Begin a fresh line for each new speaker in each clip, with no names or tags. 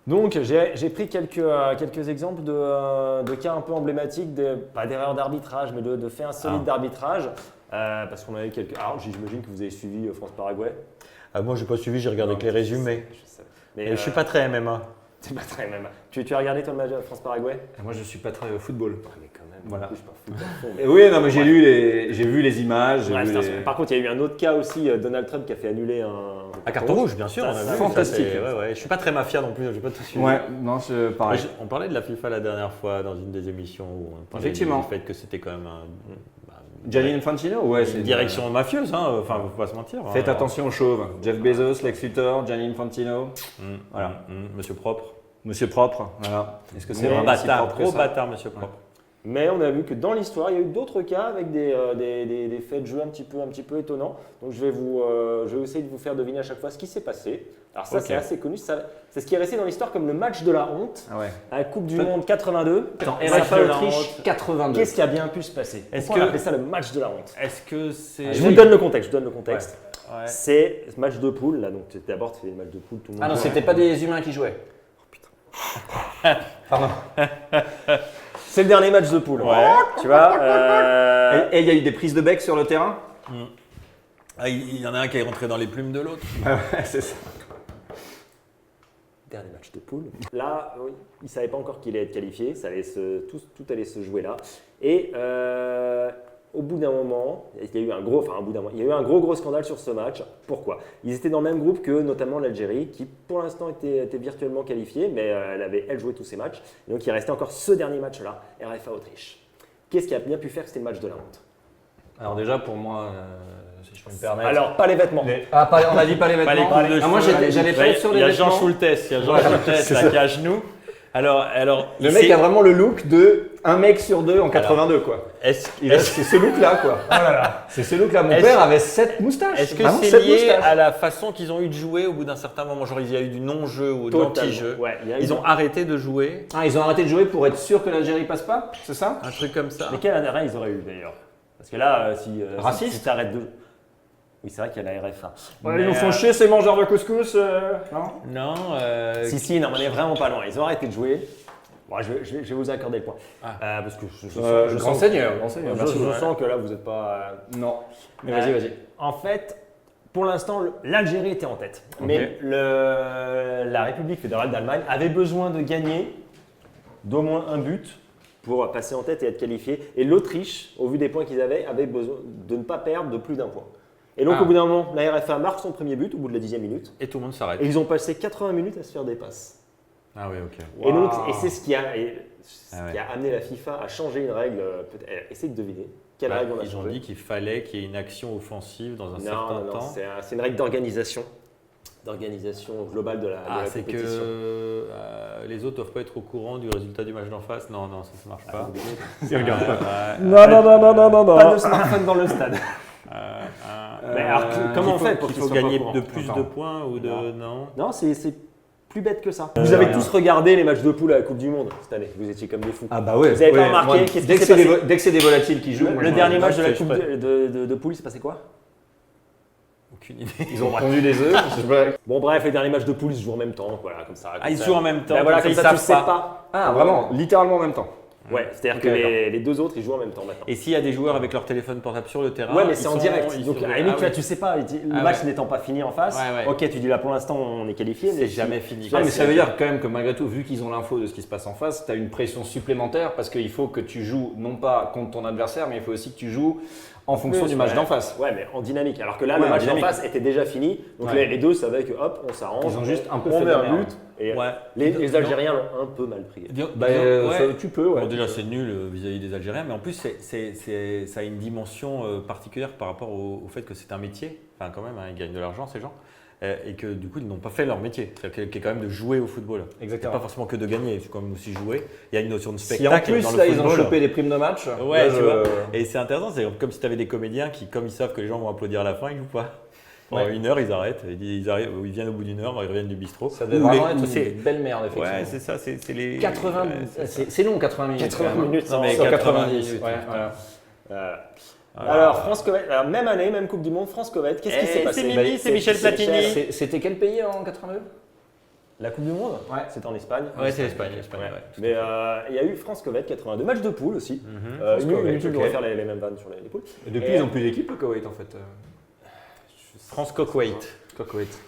Donc j'ai pris quelques exemples de cas un peu emblématiques, pas d'erreurs d'arbitrage, mais de faits insolites d'arbitrage. Parce qu'on avait quelques. Alors j'imagine que vous avez suivi France-Paraguay.
Moi, j'ai pas suivi, j'ai regardé que les résumés.
Je sais. Mais
je suis pas très MMA.
C'est pas très même. Tu as regardé ton match France-Paraguay?
Moi, je suis pas très au football.
Mais quand même.
Voilà.
Je suis pas football.
Et oui, non, mais j'ai vu les images.
Par contre, il y a eu un autre cas aussi, Donald Trump qui a fait annuler un
carton rouge, bien sûr.
Ça,
on a
c'est
vu,
fantastique.
Ouais. Je suis pas très mafia non plus, j'ai pas tout suivi.
Ouais, non, c'est pareil.
On parlait de la FIFA la dernière fois dans une des émissions où on parlait
Effectivement.
du fait que c'était quand même
Gianni Infantino, ouais, c'est
une direction mafieuse, hein. Enfin, faut pas se mentir.
Faites attention aux chauves. Jeff Bezos, Lex Luthor, Gianni Infantino. Voilà.
Monsieur propre.
Monsieur propre, voilà. Est-ce que c'est
Gros
vraiment si
bâtard,
propre que
gros
ça
bâtard, monsieur propre.
Mais on a vu que dans l'histoire, il y a eu d'autres cas avec des faits de jeu un petit peu étonnants. Donc je vais essayer de vous faire deviner à chaque fois ce qui s'est passé. Alors ça, c'est assez connu. C'est ce qui est resté dans l'histoire comme le match de la honte
Ah ouais.
à la Coupe du Monde 82.
RFA
de la
Autriche
honte.
82.
Qu'est-ce qui a bien pu se passer? Pourquoi on appelait ça le match de la honte?
Est-ce que c'est.
Je vous donne le contexte.
Ouais.
C'est ce match de poule. Là, donc d'abord, tu fais le match de poule. Tout le monde
Ah non,
joue.
c'était pas des humains qui jouaient. Pardon.
C'est le dernier match de poule.
Ouais.
Tu vois.
Et il y a eu des prises de bec sur le terrain.
Ah, il y en a un qui est rentré dans les plumes de l'autre.
Ouais, c'est ça.
Dernier match de poule. Là, oui, il ne savait pas encore qu'il allait être qualifié. Ça allait tout allait se jouer là. Et au bout d'un moment, il y a eu un gros scandale sur ce match. Pourquoi? Ils étaient dans le même groupe que notamment l'Algérie, qui pour l'instant était virtuellement qualifiée, mais elle joué tous ses matchs. Et donc il restait encore ce dernier match-là, RFA Autriche. Qu'est-ce qui a bien pu faire? C'était le match de la honte.
Alors déjà, pour moi, si je peux me permettre.
Alors, pas les vêtements.
On a dit pas les vêtements. Moi, j'allais pas être sur les
Il y a
vêtements.
Jean Schultes, là, qui est à genoux. Alors,
Le mec a vraiment le look de un mec sur deux en 82, quoi. C'est ce look-là, quoi. Oh là là. C'est ce look-là. Mon père avait 7 moustaches.
Est-ce que
Vraiment,
c'est
7
lié
moustaches.
à la façon qu'ils ont eu de jouer au bout d'un certain moment? Genre, il y a eu du non-jeu ou de
Totalement.
l'anti-jeu.
Ouais,
Ils ont arrêté de jouer,
Ah, ils ont arrêté de jouer pour être sûr que l'Algérie passe pas, c'est ça?
un truc comme ça.
Mais quel intérêt ils auraient eu d'ailleurs? Parce que là,
Raciste
si tu arrêtes de. Oui, c'est vrai qu'il y a la RFA.
Ils nous font chier ces mangeurs de couscous, non?
Non.
Si, non, on est vraiment pas loin. Ils ont arrêté de jouer. Bon, je vais vous accorder le point.
Ah.
Parce que je
Grand
sens,
seigneur.
je sens que là, vous n'êtes pas.
Non. Mais vas-y.
En fait, pour l'instant, l'Algérie était en tête. Mais la République fédérale d'Allemagne avait besoin de gagner d'au moins un but pour passer en tête et être qualifié. Et l'Autriche, au vu des points qu'ils avaient besoin de ne pas perdre de plus d'un point. Et donc, au bout d'un moment, la RFA marque son premier but au bout de la 10e minute.
Et tout le monde s'arrête.
Et ils ont passé 80 minutes à se faire des passes.
Ah oui, ok.
Et donc,
Wow.
c'est ce qui a amené la FIFA à changer une règle. Essayez de deviner quelle règle on a
Ils ont
changé.
dit qu'il fallait qu'il y ait une action offensive dans un certain
Non,
temps.
c'est une règle d'organisation globale de la
C'est que
compétition.
les autres doivent pas être au courant du résultat du match d'en face. Non, ça marche pas.
Non. Pas de smartphone dans le stade. Mais alors, comment on fait pour
qu'il
qu'ils
faut
soient pas
gagner
au courant?
de plus de points ou de non?
Non, c'est plus bête que ça. Vous avez tous regardé les matchs de poule à la Coupe du Monde cette année. Vous étiez comme des fous.
Ah bah ouais.
Vous avez pas
Ouais,
remarqué
moi,
qu'est-ce
dès
qui
que
s'est
c'est
passé
dès que c'est des volatiles qui jouent.
Le dernier match de la
je
Coupe
ferais.
de poule, il s'est passé quoi?
Aucune idée.
Ils ont pondu des œufs.
Bon, bref, les derniers matchs de poule, ils se jouent en même temps. Voilà, comme ça.
Ah, ils se jouent en même temps.
Ben voilà, comme
ils
ça, tu
savent
sais pas.
Ah vraiment, littéralement en même temps.
Ouais, c'est-à-dire
Ok,
que
d'accord.
les deux autres, ils jouent en même temps maintenant.
Et s'il y a des joueurs avec leur téléphone portable sur le terrain,
Ouais, mais
ils
c'est en
sont-
direct.
ils
Donc,
sont-
à la limite,
Ah oui.
tu sais pas, le
Ah
match
ouais.
n'étant pas fini en face.
Ouais, ouais.
Ok, tu dis là pour l'instant, on est qualifié.
C'est jamais fini.
Non, mais ça veut dire quand même que malgré tout, vu qu'ils ont l'info de ce qui se passe en face, tu as une pression supplémentaire parce qu'il faut que tu joues non pas contre ton adversaire, mais il faut aussi que tu joues en fonction du match d'en face.
Ouais, mais en dynamique. Alors que là,
Ouais,
le
en
match d'en
dynamique.
face était déjà fini. Donc
Ouais.
les deux savaient que hop, on s'arrange.
Ils ont juste un peu
on
fait
met
de
un
merde.
but. Et
Ouais.
les Algériens l'ont un peu mal pris.
Bah,
Ouais.
tu peux, ouais.
Bon, déjà, c'est nul vis-à-vis des Algériens, mais en plus, ça a une dimension particulière par rapport au fait que c'est un métier. Enfin, quand même, hein, ils gagnent de l'argent, ces gens. Et que du coup, ils n'ont pas fait leur métier. C'est-à-dire qui est quand même de jouer au football.
Exactement.
Pas forcément que de gagner, c'est quand même aussi jouer. Il y a une notion de
Si
spectacle
en plus
dans le
là
football.
ils ont chopé des primes de match,
Ouais,
là,
tu vois. Et c'est intéressant, c'est comme si tu avais des comédiens qui, comme ils savent que les gens vont applaudir à la fin, ils jouent pas. Pendant
Ouais.
une heure, ils arrêtent. Ils viennent au bout d'une heure, ils reviennent du bistrot.
ça devait
Ou
vraiment
les- ou
être
c'est-
une belle merde effectivement.
Ouais, c'est ça, c'est les.
80,
ouais,
c'est long 80 minutes.
80
quand même.
minutes,
Non, mais
Sur
90
90,
minutes.
ouais, voilà.
Alors, France-Koweït, même année, même Coupe du Monde, France-Koweït, qu'est-ce qui s'est passé?
c'est Mimi, c'est Michel Platini.
C'était quel pays en 82?
La Coupe du Monde,
Ouais.
c'était en Espagne.
Ouais, c'est l'Espagne.
Ouais.
Ouais.
Mais il y a eu France-Koweït 82, match de poule aussi.
Mhm.
Inutile de
ok.
refaire les mêmes vannes sur les poules.
Et depuis,
Et-
ils n'ont plus d'équipe, le Koweït, en fait.
France-Koweït.
Koweït.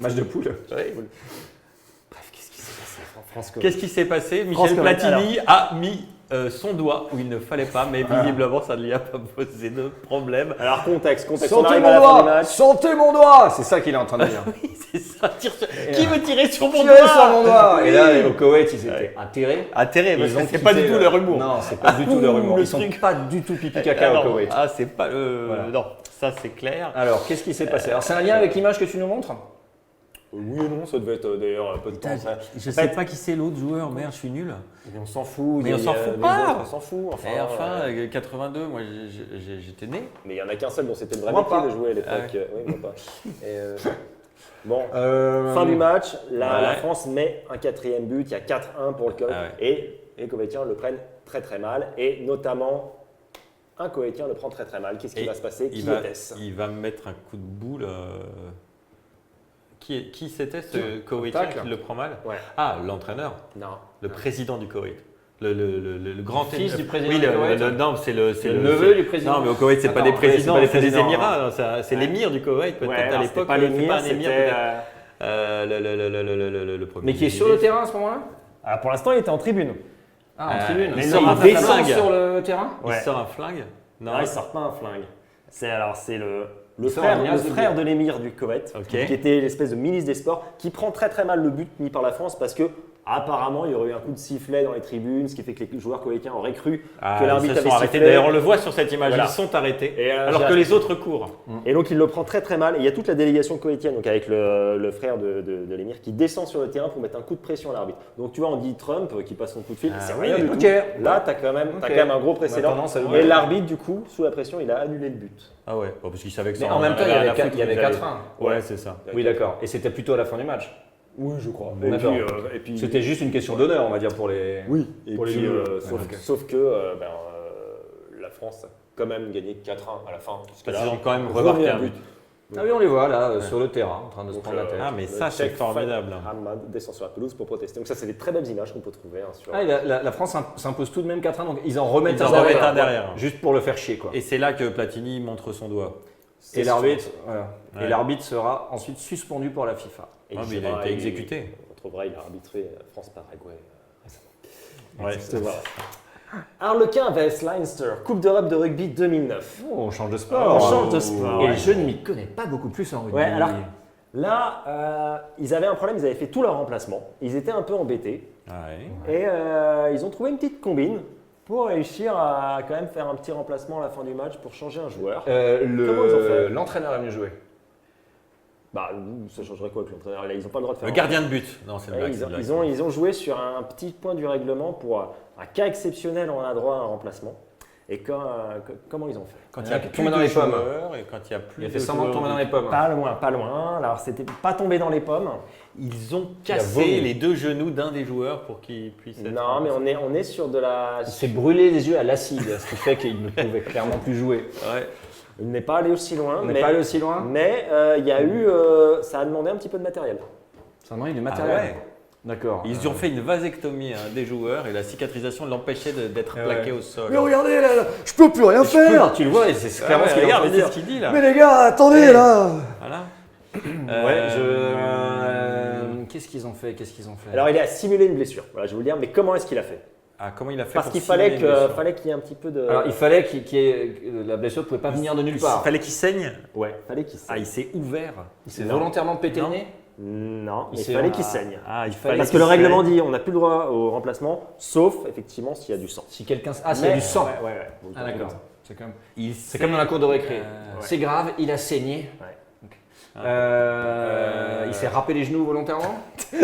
Match de poule.
Bref, qu'est-ce qui s'est passé France-Koweït
Qu'est-ce qui s'est passé? Michel
France-Koweït,
Platini a mis son doigt où il ne fallait pas, mais visiblement ça ne lui a pas posé de problème.
Alors contexte, on
Sentez
arrive
mon
à la fin du
doigt
match.
Sentez mon doigt C'est ça qu'il est en train de dire.
Oui, c'est ça. Qui veut tirer sur mon
Tirez
doigt?
sur mon doigt
Oui.
Et là, au Koweït, ils étaient atterrés.
Atterré, parce
Ils
que
ont
c'est pas
quitté
du tout
le-
leur humour.
Non, c'est pas du tout leur humour.
le
Ils sont
truc.
pas du tout pipi
Ah,
caca
non.
au Koweït.
Ah, c'est pas le.
Voilà.
Non, ça c'est clair.
Alors, qu'est-ce qui s'est passé? Alors, c'est un lien avec l'image que tu nous montres?
Oui et non, ça devait être d'ailleurs un peu de temps. ça.
Je
sais
pas qui c'est l'autre joueur, merde, je suis nul.
Mais on s'en fout.
Mais
il y a-
on s'en
il y a
fout
les
pas.
autres, On s'en fout. Enfin,
Et enfin, 82, moi j'étais né.
mais il y en a qu'un seul dont c'était le vrai
Moi
métier
pas.
de jouer à l'époque.
Ah ouais.
Oui, moi pas. Et, bon, fin du match, la France met un 4e but, il y a 4-1 pour le Koweït.
Ah ouais.
Et les Koweïtiens le prennent très très mal. Et notamment, un Koweïtien le prend très très mal. Qu'est-ce qui
Et
va se passer?
Il
Qui
va,
était-ce?
il va me mettre un coup de boule. Qui c'était ce Koweïtien
Tacle.
qui le prend mal?
Ouais.
Ah, l'entraîneur,
Non.
le président du Koweït. Le grand
fils du président
Oui,
du Koweït.
non, c'est le
neveu du président.
Non, mais au Koweït, c'est pas
Attends,
des
ouais,
présidents,
c'est pas des
c'est des
présidents,
émirats. Non, c'est l'émir du Koweït, peut-être
Ouais,
à
alors,
l'époque.
c'était pas
c'est
l'émir,
pas un émir,
c'était,
peut-être. Le premier
Mais qui est sur le
ministre.
terrain à ce moment-là?
Alors pour l'instant, il était en tribune.
Ah, en tribune.
mais
Il
non,
sort-
il
il descend
flingue.
sur le terrain?
Il
Ouais.
sort un flingue? Non,
Non, il sort pas un flingue. C'est le
Il sort
frère,
un
le
liasse de
frère de l'émir du Koweït,
Ok.
qui était l'espèce de ministre des Sports, qui prend très très mal le but mis par la France parce que apparemment il y aurait eu un coup de sifflet dans les tribunes, ce qui fait que les joueurs koweïtiens auraient cru que l'arbitre
ils se
avait
sont arrêtés.
sifflé.
D'ailleurs, on le voit sur cette image,
Voilà.
ils sont arrêtés,
Et,
alors que les autres courent.
Et donc il le prend très très mal. Et il y a toute la délégation koweïtienne, donc avec le frère de l'émir, qui descend sur le terrain pour mettre un coup de pression à l'arbitre. Donc tu vois, on dit Trump qui passe son coup de fil,
Ah
c'est
oui,
rien du
ok.
tout. Là, tu as quand même un gros précédent.
On a tendance à
Et
oublier.
l'arbitre, du coup, sous la pression, il a annulé le but.
Ah ouais, bon, parce qu'ils savaient que
Mais
ça
en même temps, il y
rien à
avait
foutre,
4-1.
Ouais, c'est ça.
Oui, d'accord. Et c'était plutôt à la fin du match.
Oui, je crois.
D'accord.
Et puis
C'était juste une question d'honneur, on va dire, pour les.
oui, et
pour les
puis,
nuls.
sauf que la France a quand même gagné 4-1 à la fin.
Parce qu'ils ont quand même remarqué un but.
Ah oui, on les voit là, sur le terrain, en train de se prendre la tête.
Ah, mais ça, c'est formidable.
Ahmad descend sur la pelouse pour protester. Donc ça, c'est des très belles images qu'on peut trouver sur.
Ah, et la France s'impose tout de même 4-1, donc ils en remettent
Ils en
un
remettent
derrière.
un derrière.
Juste pour le faire chier, quoi.
Et c'est là que Platini montre son doigt.
Et l'arbitre, voilà.
Ouais.
Et l'arbitre sera ensuite suspendu pour la FIFA.
Et
Ah, mais il a été exécuté.
On trouvera, il a arbitré France-Paraguay récemment.
Ouais.
Exactement. Arlequin vs Leinster, Coupe d'Europe de rugby 2009.
Oh, on change de sport.
On change de sport.
Et
ouais.
je ne m'y connais pas beaucoup plus en rugby.
Ouais, alors là, ils avaient un problème, ils avaient fait tout leur remplacement. Ils étaient un peu embêtés.
Ouais.
Et ils ont trouvé une petite combine pour réussir à quand même faire un petit remplacement à la fin du match pour changer un joueur. Comment ils ont fait
L'entraîneur est venu jouer.
Bah, ça changerait quoi avec l'entraîneur? Ils n'ont pas le droit de faire.
Le gardien de but. Non, c'est une
Ouais,
blague. c'est une blague.
ils ont joué sur un petit point du règlement pour un cas exceptionnel, on a droit à un remplacement. Et comment ils ont fait?
Quand il y
Il
a
a
plus
tombé
de
dans les pommes.
joueurs et quand il y a plus
Il a
de
fait semblant de
joueurs
tomber dans les pommes.
Pas loin, pas loin. Alors, c'était pas tombé dans les pommes.
Ils ont
Il a
cassé
vomi.
les deux genoux d'un des joueurs pour qu'il puisse être.
Non, mais on est sur de la.
Il s'est brûlé les yeux à l'acide, ce qui fait qu'il ne pouvait clairement plus jouer.
Ouais.
Il n'est pas allé aussi loin.
On
mais
n'est pas allé aussi loin.
mais il y a eu. Ça a demandé un petit peu de matériel.
Ça a demandé du
Ah
matériel.
ouais.
D'accord.
Ils ont fait une vasectomie à un des joueurs et la cicatrisation l'empêchait d'être
Ah
plaqué
ouais.
au sol.
Mais regardez là, je peux plus rien faire.
Tu le vois, et c'est clairement ce qu'il est en
regarde,
train de
c'est
dire.
ce qu'il dit là.
Mais les gars, attendez là.
Voilà.
Ouais, qu'est-ce qu'ils ont fait
Alors, il a simulé une blessure. Voilà, je vais vous le dire. Mais comment est-ce qu'il a fait?
Ah, comment il a fait
Parce
pour
qu'il
simuler
fallait
une blessure
qu'il y ait un petit peu de.
Alors, il fallait qu'il y ait. La blessure ne pouvait pas venir de nulle
Il
part.
fallait qu'il saigne.
Ouais, fallait qu'il
Ah,
saigne.
il s'est ouvert.
Il s'est volontairement pété le
Non.
nez.
Non,
Il
il
s'est-
fallait qu'il saigne.
Ah, il
fallait
Parce
fallait
que le
qu'il
règlement
saigne.
dit on n'a plus le droit au remplacement, sauf effectivement s'il y a du sang.
Si quelqu'un. Ah, s'il y a
Mais-
du sang.
Ouais, ouais, ouais. Donc,
Ah, d'accord. C'est comme...
Il
c'est comme dans la cour de récré.
Euh,
C'est grave, il a saigné.
Ouais.
Il s'est râpé les genoux volontairement.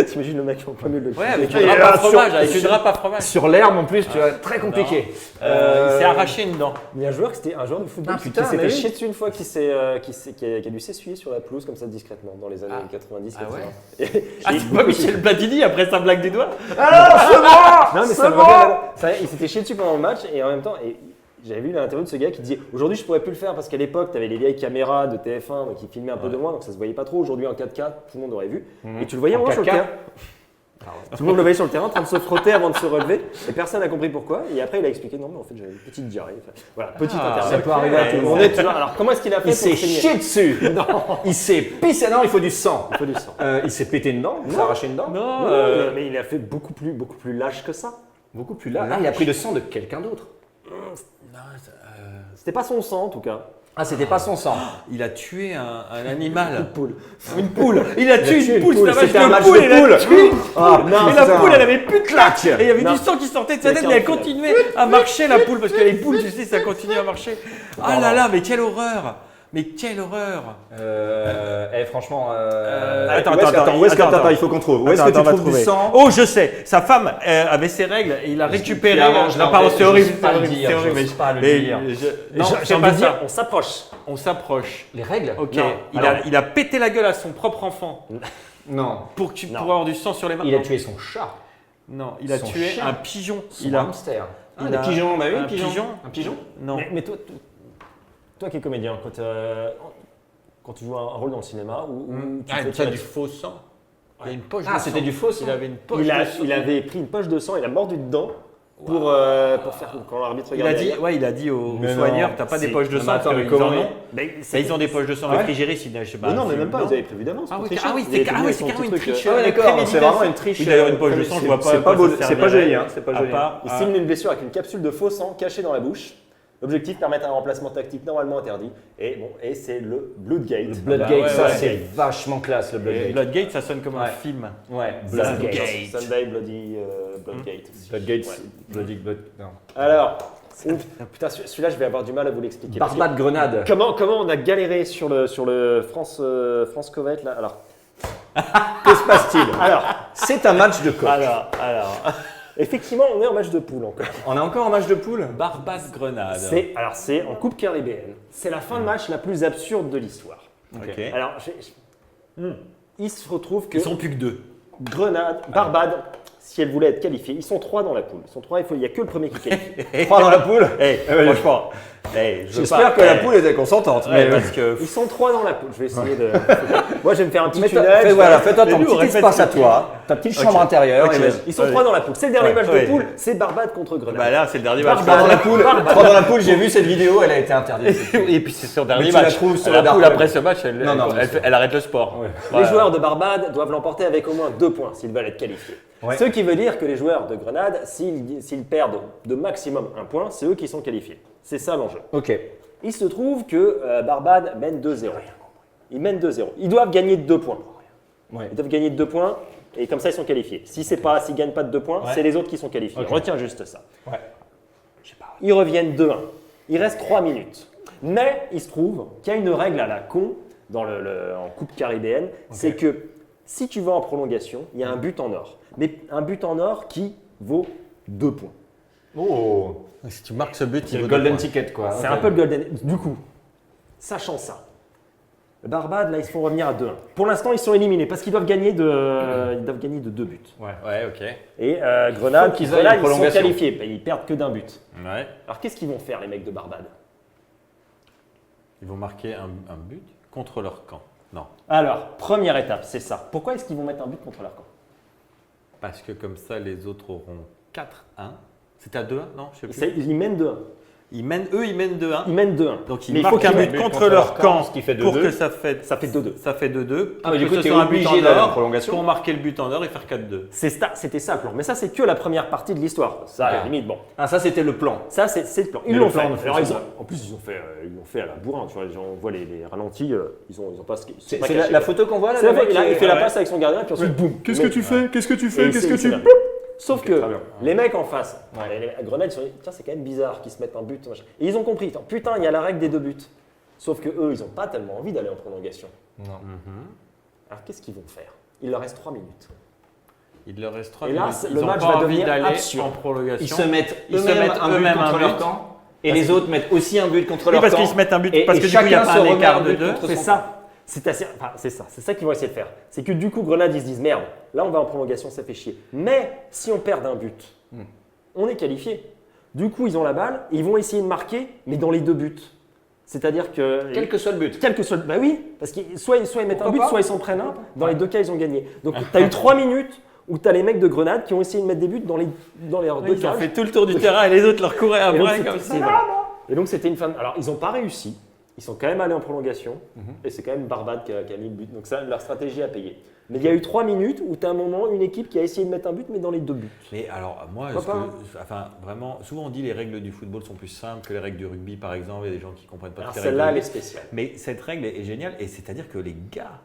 T'imagines le mec en plein milieu de
Ouais, avec
Et
une grappe
là,
à fromage. Avec
sur-
une grappe à fromage.
Sur l'herbe en plus, tu vois, très compliqué.
Il s'est arraché une dent.
Il y a un joueur, c'était un joueur de football
Ah, putain,
qui s'est
mais
fait
oui.
chier dessus une fois, qui a dû s'essuyer sur la pelouse comme ça discrètement dans les années 90.
Ah ouais.
80.
Ah, c'est pas Michel Platini après sa blague du doigt.
Non, mais ça me il s'était chié dessus pendant le match et en même temps, j'avais vu l'interview de ce gars qui disait aujourd'hui je pourrais plus le faire parce qu'à l'époque tu avais les vieilles caméras de TF1 donc qui filmaient un peu de loin donc ça se voyait pas trop. Aujourd'hui en 4K tout le monde aurait vu et tu le voyais
En
vraiment sur le
4K?
terrain. Tout le monde le voyait sur le terrain en train de se frotter avant de se relever et personne n'a compris pourquoi. Et après, il a expliqué non, mais en fait, j'avais une petite diarrhée. Enfin, voilà, petite intervention.
ça peut arriver à tout le monde.
On est toujours- Alors, comment est-ce qu'il a fait
Il
pour
s'est
saigner
chié dessus.
Non,
Il s'est pissé. Non, il faut du sang.
il faut du sang.
Il s'est pété une dent. Il s'est arraché une dent.
Non, mais il a fait beaucoup plus lâche que ça.
Beaucoup plus là. Ah, il a pris le sang de quelqu'un d'autre.
C'était pas son sang en tout cas.
Ah, c'était pas son sang.
Il a tué un animal.
Poule.
Une poule. Il a tué une poule.
C'était un
de
match
poule.
de
Il a
poule.
tué.
Ah,
Non,
Et la
putain.
poule, elle avait plus de claque. Et il y avait
Non.
du sang qui sortait de sa tête,
C'était
mais elle
en finale.
continuait à marcher, la poule, parce que les poules, tu sais, ça continue à marcher. Ah là là, mais quelle horreur. Mais quelle horreur.
Franchement.
Attends,
il faut qu'on trouve. Où est-ce que tu
Attends, on va
trouves du
trouver.
sang?
Oh, je sais. Sa femme avait ses règles et il a récupéré. Pardon, c'est horrible.
J'ose pas le dire, j'ose pas le dire.
Non,
J'ai
c'est
envie
pas
de dire,
ça.
on s'approche.
On s'approche.
Les règles?
Ok.
Non,
Il a pété la gueule à son propre enfant
Non.
pour avoir du sang sur les mains.
Il a
Non.
tué son chat.
Non, il a
son
tué
chien.
un pigeon.
Son hamster. Ah,
il
des
a-
pigeons, bah oui,
un pigeon.
Un pigeon?
Non.
Mais toi qui es comédien, quand tu joues un rôle dans le cinéma ou tu fais
t'as
tirer-
du faux sang. Il y a une poche de
Ah,
sang.
c'était du faux sang.
Il avait une poche
il,
de sang.
il avait pris une poche de sang, il a mordu dedans pour faire quand l'arbitre
Il a
regardait.
dit,
ailleurs.
ouais, il a dit aux
Mais
soigneurs,
non,
t'as pas des
c'est-
poches de
non,
sang.
mais attends,
parce
mais
qu'ils
comment
en
ils-
ont.
Mais
Mais ils ont des poches de sang
Ah ouais
réfrigérées, si je sais pas.
Mais non, mais même pas,
non.
vous avez prévu d'avance.
Ah
pour
oui,
tricher.
ah oui,
Vous
c'est
avez
carrément,
prévu
c'est
son
carrément
petit
une
truc,
triche.
Ah ouais, d'accord, c'est vraiment une triche.
Oui, d'ailleurs, une poche de sang, je vois pas.
C'est
à quoi
pas beau,
ça
c'est pas
servirait.
joli, hein. C'est pas
À
joli.
part-
Il simule une blessure avec une capsule de faux sang cachée dans la bouche. L'objectif, permettre un remplacement tactique normalement interdit. Et c'est le Bloodgate.
Bloodgate,
ouais,
ça
ouais.
c'est vachement classe le
Et
Bloodgate.
Bloodgate, ça sonne comme un
Ouais.
film.
Ouais,
Bloodgate.
Sunday Bloody Bloodgate. aussi.
Bloodgate,
Ouais.
Blood. Non.
Alors, putain, celui-là, je vais avoir du mal à vous l'expliquer. parce que
Barbade Grenade.
Comment on a galéré sur le France Koweït là. Alors,
Que se passe-t-il? Alors, c'est un match de coq.
alors, effectivement, on est en match de poule encore.
On est encore en match de poule?
Barbas Grenade.
C'est en Coupe caribéenne. C'est la fin de match la plus absurde de l'histoire.
Ok.
Alors, il se retrouve que
Ils sont plus que deux.
Grenade, Barbade, si elle voulait être qualifiée, ils sont 3 dans la poule. Ils sont 3, il n'y a que le premier qui qualifie.
3 dans la poule?
Franchement, je veux
J'espère
pas-
que la poule était consentante.
Ouais,
Mais
parce que
Ils sont 3 dans la poule. Je vais essayer de. Moi, je vais me faire un petit
Fais-toi
tunnel.
fais-toi
Mais
ton
nous, on
petit
répète
espace
ce
à
que
toi, ta petite chambre
Ok.
intérieure.
Ok.
et vas-y.
Ils sont
Ouais.
3 dans la poule. C'est le dernier
Ouais,
match
ouais.
de poule. C'est Barbade contre Grenade.
bah là, c'est le dernier match.
Trois dans la poule, j'ai vu cette vidéo, elle a été interdite.
Et puis c'est son dernier
tu la
match.
trouves sur
la
le dark
poule
web.
après ce match, elle,
Non, non,
elle-
mais
elle- elle arrête le sport.
Ouais.
Les
Voilà.
joueurs de Barbade doivent l'emporter avec au moins 2 points s'ils veulent être qualifiés.
Ouais.
Ce qui veut dire que les joueurs de Grenade, s'ils perdent de maximum 1 point, c'est eux qui sont qualifiés. C'est ça l'enjeu.
Ok.
Il se trouve que Barbade mène 2-0. Ils mènent 2-0. Ils doivent gagner de 2 points.
Ouais.
Ils doivent gagner de 2 points et comme ça ils sont qualifiés. S'ils ne gagnent pas de 2 points,
Ouais.
c'est les autres qui sont qualifiés.
Ok.
Retiens juste ça.
Ouais.
Ils reviennent 2-1. Il reste 3 minutes. Mais il se trouve qu'il y a une règle à la con en Coupe caribéenne, c'est que si tu vas en prolongation, il y a un but en or. Mais un but en or qui vaut 2 points.
Oh,
Si tu marques ce but,
c'est
il
le
vaut
golden
2 points.
ticket quoi.
C'est
Ok.
un peu le golden. Du coup, sachant ça, le Barbade, là, ils se font revenir à 2-1. Pour l'instant, ils sont éliminés parce qu'ils doivent gagner de 2 buts.
Ouais, ok.
Et Grenade,
Faut qu'ils
Grenade,
aillent en
ils sont
prolongation.
qualifiés. Ils perdent que d'un but.
Ouais.
Alors, qu'est-ce qu'ils vont faire, les mecs de Barbade?
Ils vont marquer un but contre leur camp. Non.
Alors, première étape, c'est ça. Pourquoi est-ce qu'ils vont mettre un but contre leur camp?
Parce que comme ça, les autres auront 4-1. C'était à 2-1 Non, je sais plus.
Ils mènent 2-1.
Ils mènent 2-1.
Ils mènent 2-1.
Donc
Mais
ils
il faut
marquent un
qu'ils
but contre leur camp,
ce qui fait
pour
2-2.
que ça fait
Ça fait 2-2.
Ça fait 2-2.
Ah, mais du
Pour
coup,
que
t'es
ce soit un but
obligé
en
d'aller en
or,
prolongation.
pour marquer le but en or et faire 4-2.
C'était ça le plan. Mais ça, c'est que la première partie de l'histoire. Ça, à la limite, bon.
Ah, ça c'était le plan.
Ça, c'est le plan. Ils
Mais
l'ont
le plan
fait.
ne
Alors,
fonctionne
en plus, ils l'ont fait à la bourrin. Tu vois, on voit les ralentis. Ils ont pas.
C'est
pas
la,
cachés.
la photo qu'on voit là.
C'est
le
la fois,
mec
il
qui
fait
est-
la
ouais.
passe avec son gardien, puis ensuite, boum.
Qu'est-ce que tu fais? Qu'est-ce que tu fais?
Et
Qu'est-ce que
c'est
tu
là. Sauf que
très bien.
les mecs en face,
Ouais.
les Grenades, ils sont dit, tiens, c'est quand même bizarre qu'ils se mettent un but. Machin. Et ils ont compris, attends, putain, il y a la règle des 2 buts. Sauf que eux, ils n'ont pas tellement envie d'aller en prolongation.
Non.
Alors qu'est-ce qu'ils vont faire? Il leur reste 3 minutes.
Il leur reste 3
Et là,
minutes.
le
Ils ont
match
pas
va
envie
devenir
d'aller
absurde.
en prolongation.
Ils se mettent
Ils se
eux-mêmes
mettent
un but
eux-mêmes
contre
un
leur
but.
camp et les autres mettent aussi un but contre
Oui,
leur
parce
camp.
qu'ils se mettent un but,
Et-
parce
et
que du coup, il n'y a
chacun
pas
se
un
remet
écart
un
de
but
2.
contre
C'est
son
ça. C'est ça qu'ils vont essayer de faire. C'est que du coup, Grenade, ils se disent merde, là on va en prolongation, ça fait chier. Mais si on perd d'un but, on est qualifié. Du coup, ils ont la balle et ils vont essayer de marquer, mais dans les 2 buts. C'est-à-dire que.
Quel que soit le but.
Quel que soit le. Bah oui, parce que soit ils mettent un
Pourquoi
but,
pas
soit ils s'en prennent un. Dans les 2 cas, ils ont gagné. Donc, tu as eu 3 minutes où tu as les mecs de Grenade qui ont essayé de mettre des buts dans leurs deux
Ils ont
cages.
fait tout le tour du terrain et les autres leur couraient
Et donc,
après
c'était-
comme ça.
c'est- voilà. Et donc c'était une fin. Alors ils n'ont pas réussi. Ils sont quand même allés en prolongation. Et c'est quand même Barbade qui a mis le but. Donc ça, leur stratégie a payé. Mais il y a eu 3 minutes où tu as un moment, une équipe qui a essayé de mettre un but, mais dans les 2 buts.
Mais alors, moi, enfin, vraiment, souvent on dit les règles du football sont plus simples que les règles du rugby, par exemple. Il y a des gens qui ne comprennent pas
Alors
toutes les
celle-là, elle
règles.
est spéciale.
Mais cette règle est géniale, et c'est-à-dire que les gars,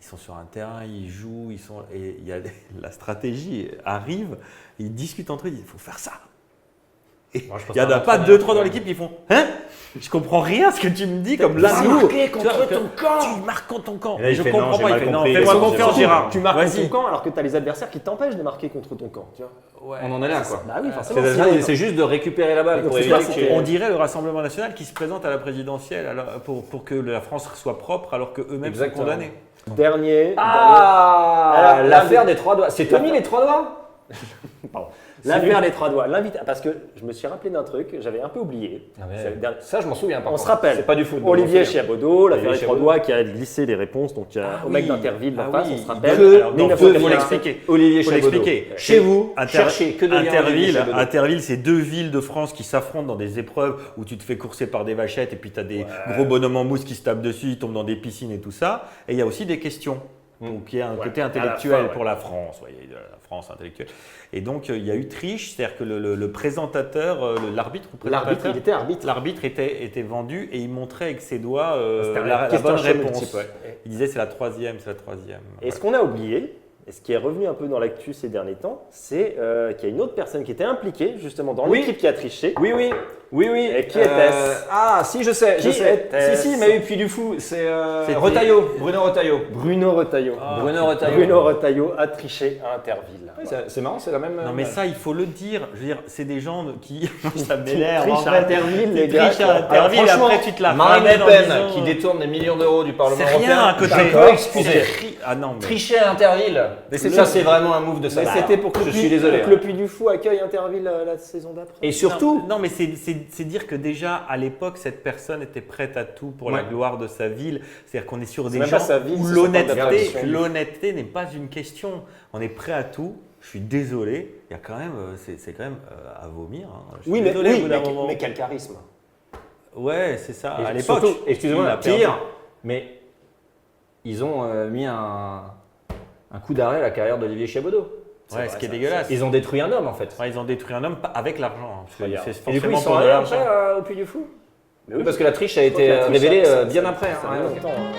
ils sont sur un terrain, ils jouent, et il y a la stratégie arrive, ils discutent entre eux, ils disent il faut faire ça. Et
Moi, je pense
il n'y en
pas
a pas
un
2-3 dans
entraîneur.
l'équipe qui font hein. Je comprends rien à ce que tu me dis comme là.
vas
nous,
marquer
tu vois,
contre
que
ton camp.
Tu marques contre ton camp.
Et là, il
je
fait, non,
comprends
j'ai
pas. Il
mal
fait non,
compris.
fais-moi
Surtout,
confiance, Gérard.
Tu marques
Vas-y.
contre ton camp alors que tu as les adversaires qui t'empêchent de marquer contre ton camp. Tu vois.
Ouais.
On en est là, quoi.
Bah oui, forcément.
C'est juste de récupérer la balle
Donc,
pour
c'est
éviter
ça,
que
c'était-
On dirait le Rassemblement national qui se présente à la présidentielle pour que la France soit propre alors qu'eux-mêmes sont
Exactement.
condamnés.
Dernier.
Ah,
Alors,
l'affaire des 3 doigts. C'est Tommy les 3 doigts
Pardon. L'affaire des 3 doigts. Parce que je me suis rappelé d'un truc, j'avais un peu oublié. C'est le dernier-
Ça, je m'en souviens pas.
On se rappelle.
C'est pas du foot. donc
Olivier
on se souvient.
Chiabodo, l'affaire
Olivier
des 3
Chiabodo.
doigts qui a glissé les réponses donc, au mec
oui.
d'Interville d'en
Ah
face,
oui,
on se
il
rappelle.
donne- alors,
Que
non, faut
devient
l'expliquer.
Olivier
Faut
Chiabodo.
l'expliquer.
Chez vous, cherchez que devient Olivier
Interville,
Chiabodo.
Interville, c'est 2 villes de France qui s'affrontent dans des épreuves où tu te fais courser par des vachettes et puis tu as des gros bonhommes en mousse qui se tapent dessus, ils tombent dans des piscines et tout ça. Et il y a aussi des questions. Donc il y a un côté intellectuel
à la fin,
pour la France, il y a la France intellectuelle. Et donc il y a eu triche, c'est-à-dire que le présentateur, l'arbitre ou
L'arbitre,
présentateur,
il était arbitre.
l'arbitre était vendu et il montrait avec ses doigts
C'était un
la
question
bonne
choix
réponse.
multiple, ouais.
Il disait c'est la troisième, c'est la troisième.
Et ce qu'on a oublié, et ce qui est revenu un peu dans l'actu ces derniers temps, c'est qu'il y a une autre personne qui était impliquée justement dans
Oui.
l'équipe qui a triché.
Oui.
Et qui était-ce
Ah, si, je sais.
Qui était-ce
Si, mais eu Puy du Fou. C'est
C'était-
Retailleau, Bruno Retailleau.
Bruno Retailleau.
Bruno Retailleau.
Bruno Retailleau a triché à Interville.
Oui, c'est marrant, c'est la même.
Non mais ça il faut le dire, je veux dire c'est des gens qui ça m'énerve.
Triche
en
à
fait.
Interville,
Tu
les gars.
triches à Interville,
Alors, franchement,
après tu te la
Marine
ramènes
Le
en
Pen
disant,
qui détourne des millions d'euros du Parlement
c'est
européen.
rien à côté.
D'accord, excusez.
Ah non mais...
Tricher à Interville.
Mais
Ça, c'est vraiment un move de ça.
Mais c'était pour que
Je suis désolé.
le Puy du Fou accueille Interville la saison d'après.
Et surtout,
Non mais c'est dire que déjà à l'époque cette personne était prête à tout pour la
Ouais.
gloire de sa ville. C'est-à-dire qu'on est sur des
même
gens
pas sa ville,
où
c'est son parti
l'honnêteté
de
l'honnêteté n'est pas une question. On est prêt à tout. Je suis désolé, il y a quand même c'est quand même à vomir. Hein. Je suis
Oui, mais,
désolé, au
oui,
bout d'un moment.
mais quel charisme.
Ouais, c'est ça.
et
À l'époque,
surtout,
il
excusez-moi,
a perdu.
pire, mais ils ont mis un coup d'arrêt à la carrière d'Olivier Chiabodo.
Ouais, ce qui est dégueulasse.
Ils ont détruit un homme en fait.
Ouais, ils ont détruit un homme avec l'argent. Hein, parce que
Regarde.
c'est
Et du coup,
forcément
ils sont
pour de
allés
l'argent.
après au Puy du Fou.
Mais
Oui, parce que la triche a
Je crois
été
que la triche,
révélée
ça-
bien
ça-
après.
ça
hein.
met
Ouais, ok.
longtemps, hein.